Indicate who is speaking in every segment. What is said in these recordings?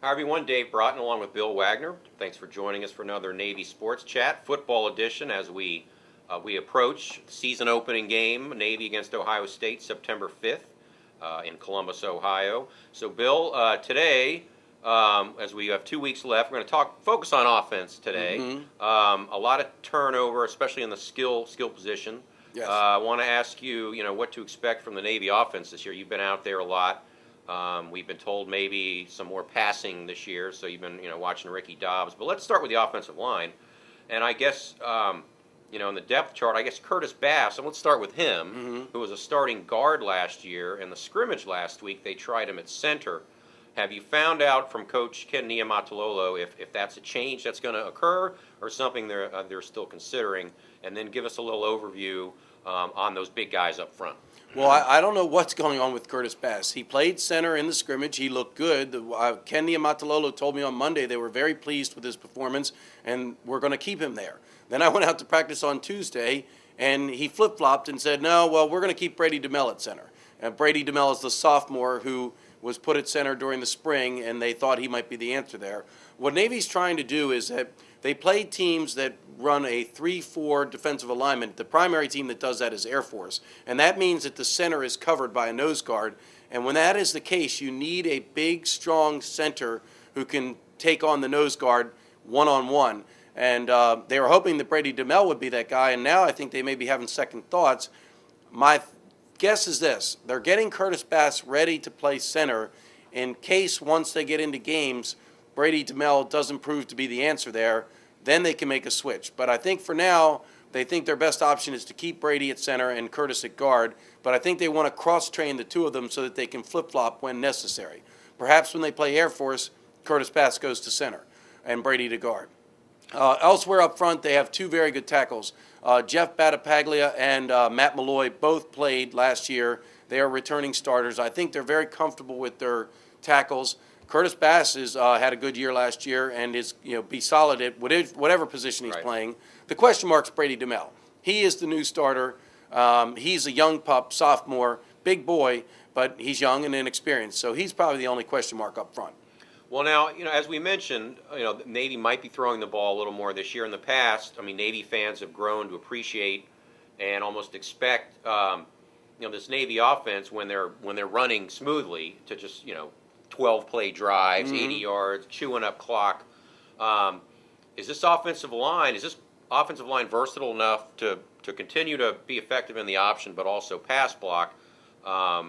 Speaker 1: Hi everyone, Dave Broughton along with Bill Wagner. Thanks for joining us for another Navy Sports Chat, football edition as we approach season opening game, Navy against Ohio State, September 5th in Columbus, Ohio. So Bill, today, as we have 2 weeks left, we're going to focus on offense today. A lot of turnover, especially in the skill position.
Speaker 2: Yes.
Speaker 1: I want to ask you, what to expect from the Navy offense this year. You've been out there a lot. We've been told maybe some more passing this year, so you've been watching Ricky Dobbs. But let's start with the offensive line. And I guess, in the depth chart, I guess Curtis Bass, and let's start with him, who was a starting guard last year. In the scrimmage last week, they tried him at center. Have you found out from Coach Ken Niumatalolo if that's a change that's going to occur or something they're still considering? And then give us a little overview on those big guys up front.
Speaker 2: Well, I don't know what's going on with Curtis Bass. He played center in the scrimmage. He looked good. Ken Niumatalolo told me on Monday they were very pleased with his performance, and we're going to keep him there. Then I went out to practice on Tuesday, and he flip-flopped and said, no, well, we're going to keep Brady DeMel at center. And Brady DeMel is the sophomore who was put at center during the spring, and they thought he might be the answer there. What Navy's trying to do is that they play teams that run a 3-4 defensive alignment. The primary team that does that is Air Force, and that means that the center is covered by a nose guard. And when that is the case, you need a big, strong center who can take on the nose guard one-on-one. And they were hoping that Brady DeMel would be that guy, and now I think they may be having second thoughts. My guess is this: they're getting Curtis Bass ready to play center in case once they get into games, Brady DeMel doesn't prove to be the answer there. Then they can make a switch. But I think for now, they think their best option is to keep Brady at center and Curtis at guard. But I think they want to cross-train the two of them so that they can flip-flop when necessary. Perhaps when they play Air Force, Curtis Bass goes to center and Brady to guard. Elsewhere up front, they have two very good tackles. Jeff Battipaglia and Matt Malloy both played last year. They are returning starters. I think they're very comfortable with their tackles. Curtis Bass had a good year last year and is be solid at whatever position he's playing. The question mark's Brady DeMel. He is the new starter. He's a young pup, sophomore, big boy, but he's young and inexperienced. So he's probably the only question mark up front.
Speaker 1: Well, now, as we mentioned, Navy might be throwing the ball a little more this year. In the past, Navy fans have grown to appreciate and almost expect, this Navy offense when they're running smoothly to just, 12-play drives, 80 yards, chewing up clock. Is this offensive line versatile enough to continue to be effective in the option but also pass block?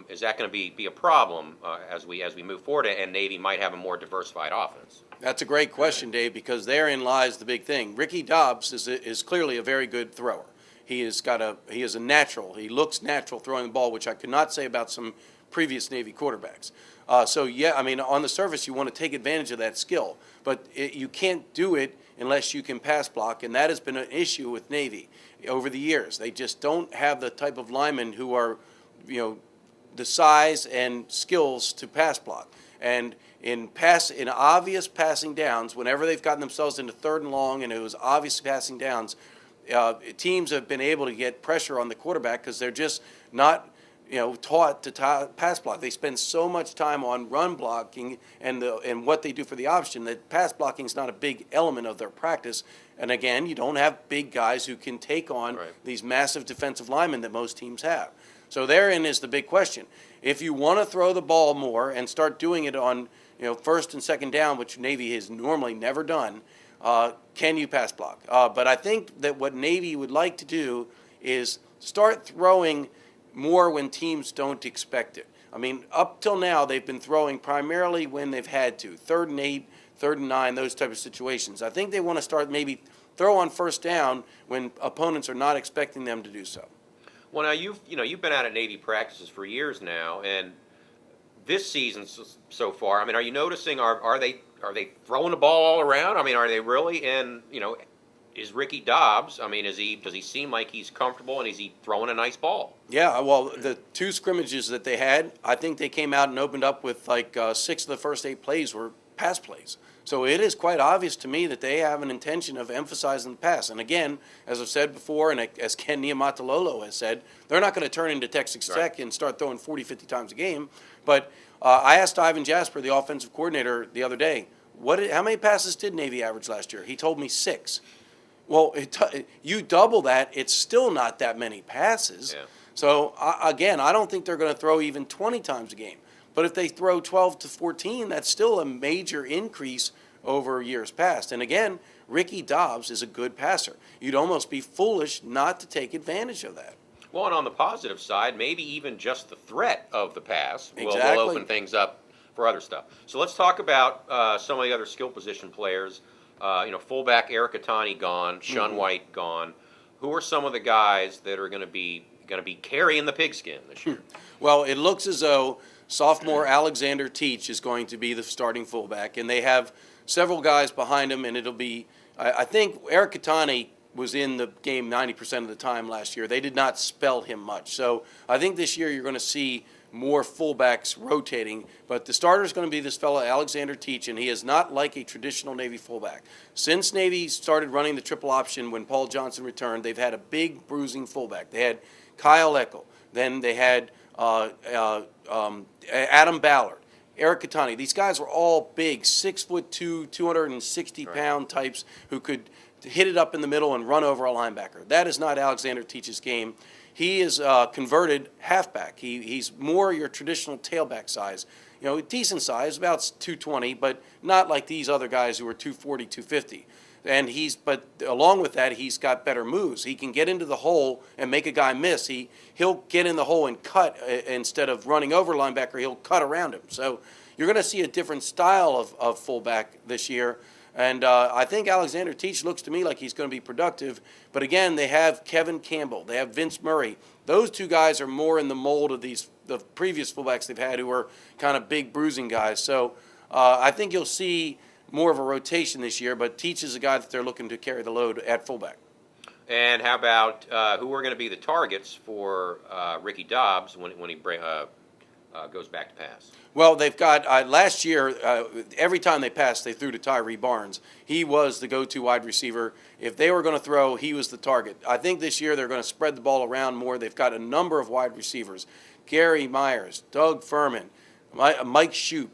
Speaker 1: Is that going to be a problem as we move forward, and Navy might have a more diversified offense?
Speaker 2: That's a great question, Dave, because therein lies the big thing. Ricky Dobbs is clearly a very good thrower. He is a natural. He looks natural throwing the ball, which I could not say about some previous Navy quarterbacks. On the surface, you want to take advantage of that skill, but you can't do it unless you can pass block, and that has been an issue with Navy over the years. They just don't have the type of linemen who are, the size and skills to pass block. And in obvious passing downs, whenever they've gotten themselves into third and long and it was obvious passing downs, teams have been able to get pressure on the quarterback because they're just not taught to pass block. They spend so much time on run blocking and what they do for the option that pass blocking is not a big element of their practice. And again, you don't have big guys who can take on these massive defensive linemen that most teams have. So therein is the big question. If you want to throw the ball more and start doing it on first and second down, which Navy has normally never done, can you pass block? But I think that what Navy would like to do is start throwing more when teams don't expect it. Up till now, they've been throwing primarily when they've had to. 3rd and 8, 3rd and 9, those type of situations. I think they want to start maybe throw on first down when opponents are not expecting them to do so.
Speaker 1: Well, now you've been out at Navy practices for years now, and this season so far, are you noticing are they throwing the ball all around? Are they really? And is Ricky Dobbs? Does he seem like he's comfortable and is he throwing a nice ball?
Speaker 2: Yeah, well, the two scrimmages that they had, I think they came out and opened up with 6 of the first 8 plays were pass plays. So it is quite obvious to me that they have an intention of emphasizing the pass. And again, as I've said before, and as Ken Niumatalolo has said, they're not going to turn into Texas Tech and start throwing 40, 50 times a game. But I asked Ivan Jasper, the offensive coordinator, the other day, how many passes did Navy average last year? He told me 6. Well, you double that, it's still not that many passes.
Speaker 1: Yeah.
Speaker 2: So, again, I don't think they're going to throw even 20 times a game. But if they throw 12 to 14, that's still a major increase over years past. And again, Ricky Dobbs is a good passer. You'd almost be foolish not to take advantage of that.
Speaker 1: Well, and on the positive side, maybe even just the threat of the pass will
Speaker 2: Exactly.
Speaker 1: open things up for other stuff. So let's talk about some of the other skill position players. Fullback Eric Atani gone, Shun White gone. Who are some of the guys that are going to be carrying the pigskin this year?
Speaker 2: Well, it looks as though sophomore Alexander Teach is going to be the starting fullback, and they have several guys behind him, and it'll be, I think Eric Katani was in the game 90% of the time last year. They did not spell him much. So I think this year you're going to see more fullbacks rotating, but the starter is going to be this fellow Alexander Teach, and he is not like a traditional Navy fullback. Since Navy started running the triple option when Paul Johnson returned, they've had a big bruising fullback. They had Kyle Eckel, then they had Adam Ballard, Eric Katani. These guys were all big, 6'2", 260-pound types who could hit it up in the middle and run over a linebacker. That is not Alexander Teach's game. He is converted halfback. He's more your traditional tailback size. Decent size, about 220, but not like these other guys who are 240, 250. But along with that, he's got better moves. He can get into the hole and make a guy miss. He'll get in the hole and cut instead of running over linebacker. He'll cut around him. So you're going to see a different style of fullback this year. And I think Alexander Teach looks to me like he's going to be productive. But again, they have Kevin Campbell. They have Vince Murray. Those two guys are more in the mold of the previous fullbacks they've had who are kind of big bruising guys. So I think you'll see more of a rotation this year, but Teach is a guy that they're looking to carry the load at fullback.
Speaker 1: And how about who are going to be the targets for Ricky Dobbs when he goes back to pass?
Speaker 2: Well, they've got last year, every time they passed, they threw to Tyree Barnes. He was the go-to wide receiver. If they were going to throw, he was the target. I think this year they're going to spread the ball around more. They've got a number of wide receivers. Gary Myers, Doug Furman, Mike Shoup.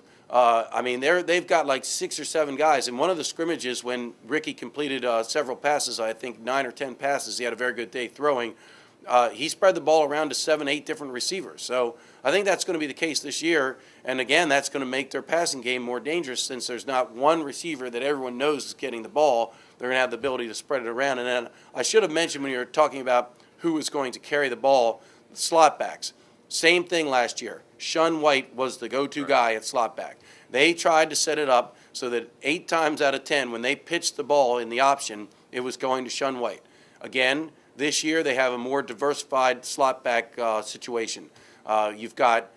Speaker 2: They've got like 6 or 7 guys. In one of the scrimmages when Ricky completed several passes, I think 9 or 10 passes, he had a very good day throwing. He spread the ball around to 7, 8 different receivers. So I think that's going to be the case this year. And again, that's going to make their passing game more dangerous since there's not one receiver that everyone knows is getting the ball. They're going to have the ability to spread it around. And then I should have mentioned when you were talking about who was going to carry the ball, slot backs. Same thing last year. Shun White was the go-to guy at slot back. They tried to set it up so that 8 times out of 10, when they pitched the ball in the option, it was going to Shun White. Again, this year they have a more diversified slot back situation. You've got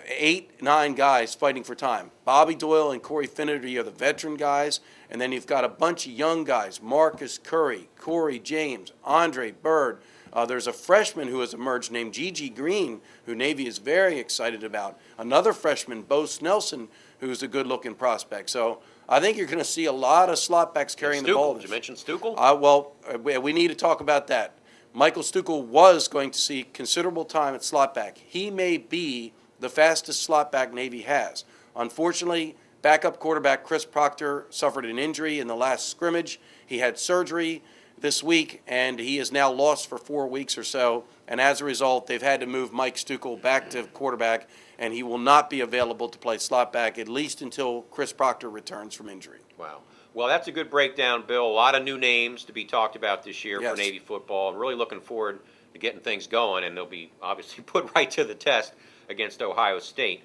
Speaker 2: 8, 9 guys fighting for time. Bobby Doyle and Corey Finnerty are the veteran guys, and then you've got a bunch of young guys, Marcus Curry, Corey James, Andre Bird. There's a freshman who has emerged named Gigi Green, who Navy is very excited about. Another freshman, Bo Snelson, who's a good-looking prospect. So I think you're going to see a lot of slot backs carrying the ball.
Speaker 1: Did you mention Stukel?
Speaker 2: We need to talk about that. Michael Stukel was going to see considerable time at slot back. He may be the fastest slot back Navy has. Unfortunately, backup quarterback Chris Proctor suffered an injury in the last scrimmage. He had surgery this week, and he is now lost for 4 weeks or so. And as a result, they've had to move Mike Stukel back to quarterback, and he will not be available to play slot back at least until Chris Proctor returns from injury.
Speaker 1: Wow. Well, that's a good breakdown, Bill. A lot of new names to be talked about this year
Speaker 2: Yes.
Speaker 1: for Navy football. I'm really looking forward to getting things going, and they'll be obviously put right to the test against Ohio State.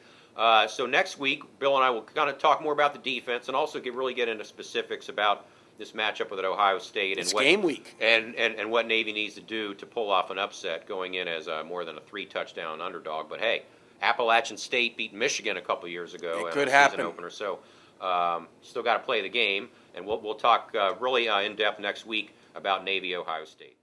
Speaker 1: So next week, Bill and I will kind of talk more about the defense and also really get into specifics about this matchup with Ohio State
Speaker 2: It's game week.
Speaker 1: and what Navy needs to do to pull off an upset going in as more than a 3-touchdown underdog. But hey, Appalachian State beat Michigan a couple years ago.
Speaker 2: It could
Speaker 1: in a
Speaker 2: happen.
Speaker 1: season opener. So still got to play the game, and we'll talk really in depth next week about Navy Ohio State.